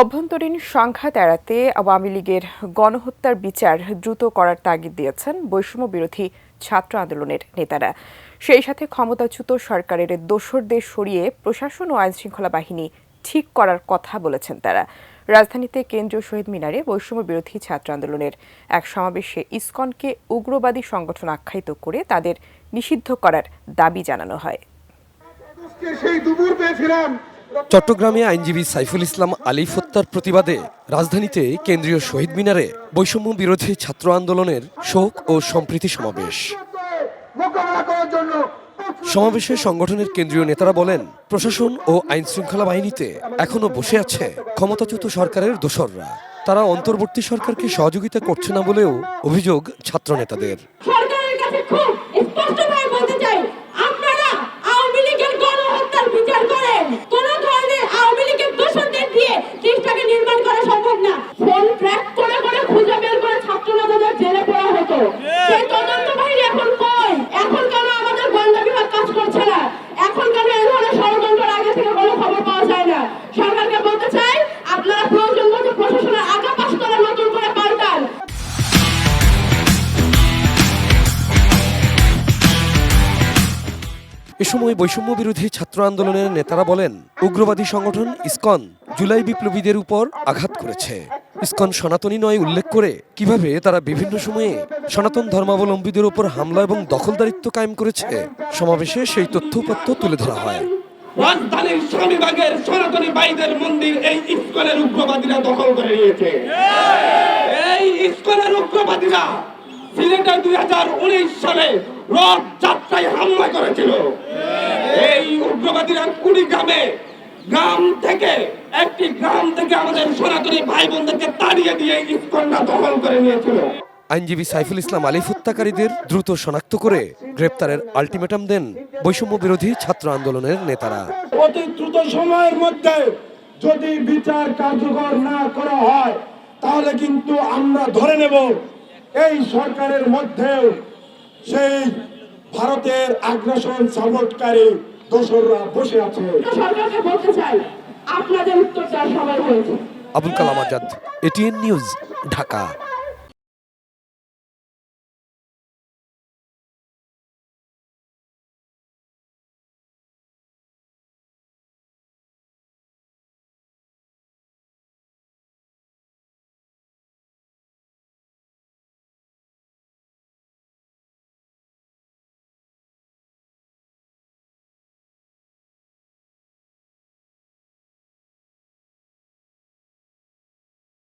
অভ্যন্তরীণ সংঘাত এড়াতে আওয়ামী লীগের গণহত্যার বিচার দ্রুত করার তাগিদ দিয়েছেন বৈষম্য বিরোধী ছাত্র আন্দোলনের নেতারা। সেই সাথে ক্ষমতাচ্যুত সরকারের দোসরদের সরিয়ে প্রশাসন ও আইনশৃঙ্খলা বাহিনী ঠিক করার কথা বলেছেন তারা। রাজধানীতে কেন্দ্রীয় শহীদ মিনারে বৈষম্য বিরোধী ছাত্র আন্দোলনের এক সমাবেশে ইসকনকে উগ্রবাদী সংগঠন আখ্যায়িত করে তাদের নিষিদ্ধ করার দাবি জানানো হয়। চট্টগ্রামে আইনজীবী সাইফুল ইসলাম আলিফ হত্যার প্রতিবাদে রাজধানীতে কেন্দ্রীয় শহীদ মিনারে বৈষম্য বিরোধী ছাত্র আন্দোলনের শোক ও সম্প্রীতি সমাবেশ। সমাবেশে সংগঠনের কেন্দ্রীয় নেতারা বলেন, প্রশাসন ও আইনশৃঙ্খলা বাহিনীতে এখনো বসে আছে ক্ষমতাচ্যুত সরকারের দোসররা। তারা অন্তর্বর্তী সরকারকে সহযোগিতা করছে না বলেও অভিযোগ ছাত্র নেতাদের। সরকারের কাছে খুব স্পষ্টভাবে বলতে চাই, আপনারা আওয়ামী লীগের গণহত্যার বিচার করেন। কোন ধরনের আওয়ামী লীগের দোষরদের দিয়ে দেশটাকে নির্মাণ করা সম্ভব না। ফোন ট্র্যাক করে করে খুঁজে বের করে ছাত্র নেতাদের জেলে পড়া হতো। সেই তদন্ত বাহিনী এখন কই? এখন কেন আমাদের গোয়েন্দা বিভাগ কাজ করছে না? এখন কেন এই ধরনের ষড়যন্ত্রের আগে থেকে কোনো খবর পাওয়া যায় না? সরকারকে বলতে চাই, আপনারা প্রয়োজন মতো প্রশাসনের আগা পাশতলা নতুন করে পাল্টান। এ সময় বৈষম্য বিরোধী ছাত্র আন্দোলনের নেতারা বলেন, উগ্রবাদী সংগঠন ইসকন জুলাই বিপ্লবীদের উপর আঘাত করেছে। ইসকন সনাতনী নয় উল্লেখ করে কিভাবে তারা বিভিন্ন সময়ে সনাতন ধর্মাবলম্বীদের উপর হামলা এবং দখলদারিত্ব কায়েম করেছে সমাবেশে সেই তথ্য তুলে ধরা হয়। রাজধানীর স্বামীবাগের সনাতনী ভাইদের মন্দির এই ইসকনের উগ্রবাদীরা দখল করে নিয়েছে। এই ইসকনের উগ্রবাদীরা সিলেটে 2019 সালে রথ যাত্রায় হামলা করেছিল। এই উগ্রবাদীরা একটি গ্রাম থেকে আমাদের সনাতনী ভাই বোনদেরকে তাড়িয়ে দিয়ে ইসকনটা দখল করে নিয়েছিল। আইনজীবী সাইফুল ইসলাম আলিফ হত্যাকারীদের দ্রুত শনাক্ত করে গ্রেপ্তারের আলটিমেটাম দেন বৈষম্য বিরোধী ছাত্র আন্দোলনের নেতারা। অতি দ্রুত সময়ের মধ্যে যদি বিচার কার্যকর না করা হয়, তাহলে কিন্তু আমরা ধরে নেব এই সরকারের মধ্যেও সেই ভারতের আগ্রাসন সাপোর্টকারী দোসররা বসে আছে। সরকারকে বলতে চাই, আপনাদের উত্তর দেওয়ার সময় হয়েছে। Abul Kalam Azad, ATN news, Dhaka.